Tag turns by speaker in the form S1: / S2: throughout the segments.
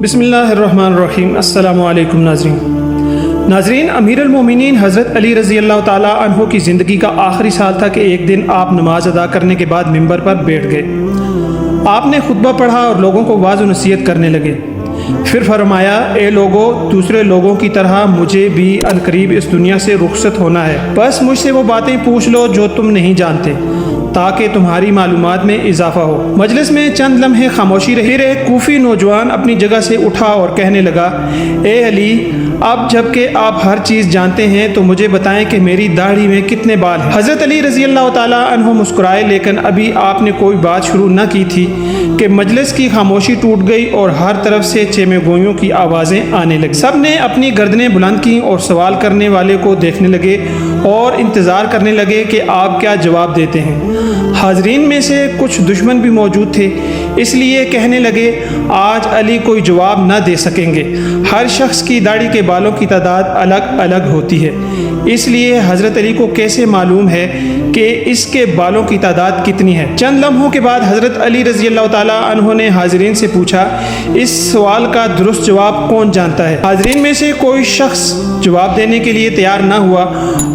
S1: بسم اللہ الرحمن الرحیم۔ السلام علیکم ناظرین، امیر المومنین حضرت علی رضی اللہ تعالیٰ عنہ کی زندگی کا آخری سال تھا کہ ایک دن آپ نماز ادا کرنے کے بعد ممبر پر بیٹھ گئے۔ آپ نے خطبہ پڑھا اور لوگوں کو واعظ و نصیحت کرنے لگے۔ پھر فرمایا، اے لوگو، دوسرے لوگوں کی طرح مجھے بھی عنقریب اس دنیا سے رخصت ہونا ہے، بس مجھ سے وہ باتیں پوچھ لو جو تم نہیں جانتے تاکہ تمہاری معلومات میں اضافہ ہو۔ مجلس میں چند لمحے خاموشی رہی۔ پھر ایک کوفی نوجوان اپنی جگہ سے اٹھا اور کہنے لگا، اے علی، اب جب کہ آپ ہر چیز جانتے ہیں تو مجھے بتائیں کہ میری داڑھی میں کتنے بال ہیں۔ حضرت علی رضی اللہ تعالیٰ عنہ مسکرائے، لیکن ابھی آپ نے کوئی بات شروع نہ کی تھی کہ مجلس کی خاموشی ٹوٹ گئی اور ہر طرف سے چیمے گوئیوں کی آوازیں آنے لگیں۔ سب نے اپنی گردنیں بلند کیں اور سوال کرنے والے کو دیکھنے لگے اور انتظار کرنے لگے کہ آپ کیا جواب دیتے ہیں۔ حاضرین میں سے کچھ دشمن بھی موجود تھے، اس لیے کہنے لگے، آج علی کوئی جواب نہ دے سکیں گے۔ ہر شخص کی داڑھی کے بالوں کی تعداد الگ الگ ہوتی ہے، اس لیے حضرت علی کو کیسے معلوم ہے کہ اس کے بالوں کی تعداد کتنی ہے؟ چند لمحوں کے بعد حضرت علی رضی اللہ تعالیٰ عنہ نے حاضرین سے پوچھا، اس سوال کا درست جواب کون جانتا ہے؟ حاضرین میں سے کوئی شخص جواب دینے کے لیے تیار نہ ہوا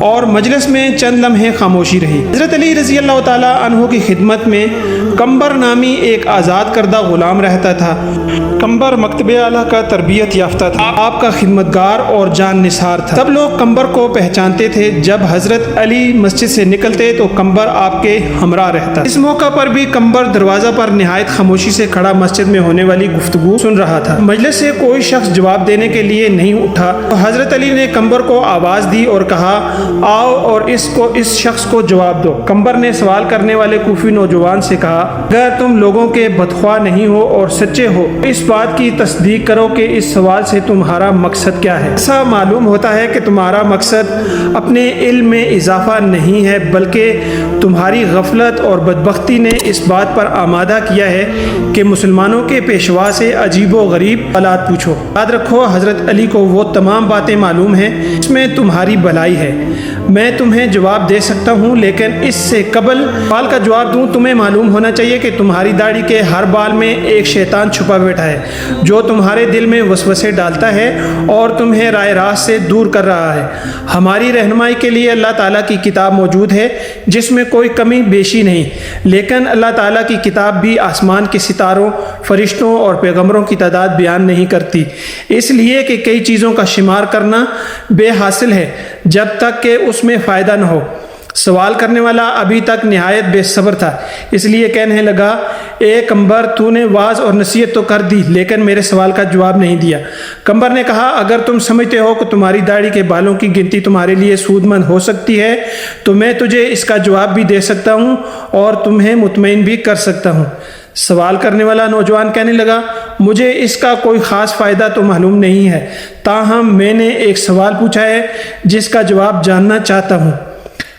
S1: اور مجلس میں چند لمحے خاموشی رہی۔ حضرت علی رضی اللہ تعالیٰ عنہ کی خدمت میں کمبر نامی ایک آزاد کردہ غلام رہتا تھا۔ کمبر مکتب اعلیٰ کا تربیت یافتہ تھا، آپ کا خدمتگار اور جان نثار تھا۔ سب لوگ کمبر کو پہچانتے تھے۔ جب حضرت علی مسجد سے نکلتے تو کمبر آپ کے ہمراہ رہتا۔ اس موقع پر بھی کمبر دروازہ پر نہایت خاموشی سے کھڑا مسجد میں ہونے والی گفتگو سن رہا تھا۔ مجلس سے کوئی شخص جواب دینے کے لیے نہیں اٹھا تو حضرت علی نے کمبر کو آواز دی اور کہا، آؤ اور اس شخص کو جواب دو۔ کمبر نے سوال کرنے والے کوفی نوجوان سے کہا، اگر تم لوگوں کے بدخواہ نہیں ہو اور سچے ہو، اس بات کی تصدیق کرو کہ اس سوال سے تمہارا مقصد کیا ہے؟ ایسا معلوم ہوتا ہے کہ تمہارا مقصد اپنے علم میں اضافہ نہیں ہے، بلکہ تمہاری غفلت اور بدبختی نے اس بات پر آمادہ کیا ہے کہ مسلمانوں کے پیشوا سے عجیب و غریب حالات پوچھو۔ یاد رکھو، حضرت علی کو وہ تمام باتیں معلوم ہیں اس میں تمہاری بھلائی ہے۔ میں تمہیں جواب دے سکتا ہوں، لیکن اس سے قبل سوال کا جواب دوں تمہیں معلوم ہونا چاہیے کہ تمہاری داڑھی کے ہر بال میں ایک شیطان چھپا بیٹھا ہے جو تمہارے دل میں وسوسے ڈالتا ہے اور تمہیں راہ راست سے دور کر رہا ہے۔ ہماری رہنمائی کے لیے اللہ تعالیٰ کی کتاب موجود ہے جس میں کوئی کمی بیشی نہیں، لیکن اللہ تعالیٰ کی کتاب بھی آسمان کے ستاروں، فرشتوں اور پیغمبروں کی تعداد بیان نہیں کرتی، اس لیے کہ کئی چیزوں کا شمار کرنا بے حاصل ہے جب تک کہ اس میں فائدہ نہ ہو۔ سوال کرنے والا ابھی تک نہایت بے صبر تھا، اس لیے کہنے لگا، اے کمبر، تو نے واعظ اور نصیحت تو کر دی لیکن میرے سوال کا جواب نہیں دیا۔ کمبر نے کہا، اگر تم سمجھتے ہو کہ تمہاری داڑھی کے بالوں کی گنتی تمہارے لیے سود مند ہو سکتی ہے تو میں تجھے اس کا جواب بھی دے سکتا ہوں اور تمہیں مطمئن بھی کر سکتا ہوں۔ سوال کرنے والا نوجوان کہنے لگا، مجھے اس کا کوئی خاص فائدہ تو معلوم نہیں ہے، تاہم میں نے ایک سوال پوچھا ہے جس کا جواب جاننا چاہتا ہوں۔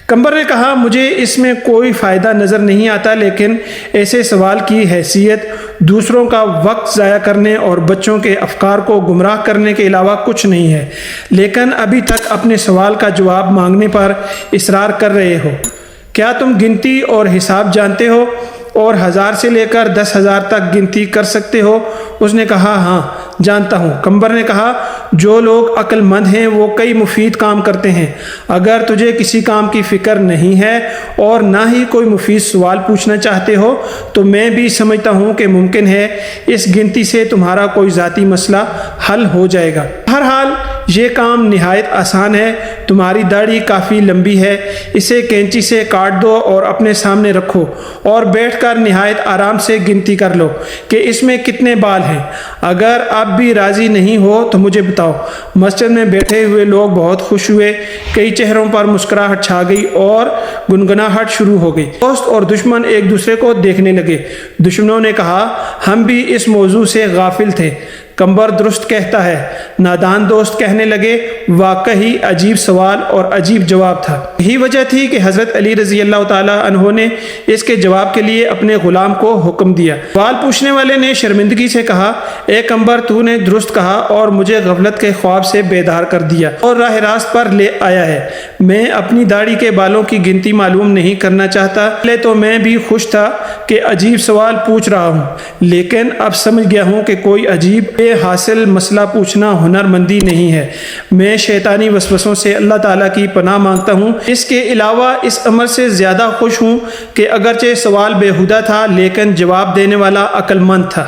S1: کمبر نے کہا، مجھے اس میں کوئی فائدہ نظر نہیں آتا، لیکن ایسے سوال کی حیثیت دوسروں کا وقت ضائع کرنے اور بچوں کے افکار کو گمراہ کرنے کے علاوہ کچھ نہیں ہے، لیکن ابھی تک اپنے سوال کا جواب مانگنے پر اصرار کر رہے ہو۔ کیا تم گنتی اور حساب جانتے ہو اور 1000 سے لے کر 10,000 تک گنتی کر سکتے ہو؟ اس نے کہا، ہاں جانتا ہوں۔ کمبر نے کہا، جو لوگ عقل مند ہیں وہ کئی مفید کام کرتے ہیں۔ اگر تجھے کسی کام کی فکر نہیں ہے اور نہ ہی کوئی مفید سوال پوچھنا چاہتے ہو تو میں بھی سمجھتا ہوں کہ ممکن ہے اس گنتی سے تمہارا کوئی ذاتی مسئلہ حل ہو جائے گا۔ بہرحال یہ کام نہایت آسان ہے۔ تمہاری داڑھی کافی لمبی ہے، اسے کینچی سے کاٹ دو اور اپنے سامنے رکھو اور بیٹھ کر نہایت آرام سے گنتی کر لو کہ اس میں کتنے بال ہیں۔ اگر اب بھی راضی نہیں ہو تو مجھے بتاؤ۔ مسجد میں بیٹھے ہوئے لوگ بہت خوش ہوئے، کئی چہروں پر مسکراہٹ چھا گئی اور گنگناہٹ شروع ہو گئی۔ دوست اور دشمن ایک دوسرے کو دیکھنے لگے۔ دشمنوں نے کہا، ہم بھی اس موضوع سے غافل تھے۔ کمبر درست کہتا ہے۔ نادان دوست کہنے لگے، واقعی عجیب سوال اور عجیب جواب تھا۔ یہی وجہ تھی کہ حضرت علی رضی اللہ تعالیٰ عنہ نے اس کے جواب کے لیے اپنے غلام کو حکم دیا۔ سوال پوچھنے والے نے شرمندگی سے کہا، اے کمبر، تو نے درست کہا اور مجھے غفلت کے خواب سے بیدار کر دیا اور راہ راست پر لے آیا ہے۔ میں اپنی داڑھی کے بالوں کی گنتی معلوم نہیں کرنا چاہتا، پہلے تو میں بھی خوش تھا کہ عجیب سوال پوچھ رہا ہوں، لیکن اب سمجھ گیا ہوں کہ کوئی عجیب حاصل مسئلہ پوچھنا ہنرمندی نہیں ہے۔ میں شیطانی وسوسوں سے اللہ تعالیٰ کی پناہ مانگتا ہوں۔ اس کے علاوہ اس عمل سے زیادہ خوش ہوں کہ اگرچہ سوال بیہودہ تھا لیکن جواب دینے والا عقل مند تھا۔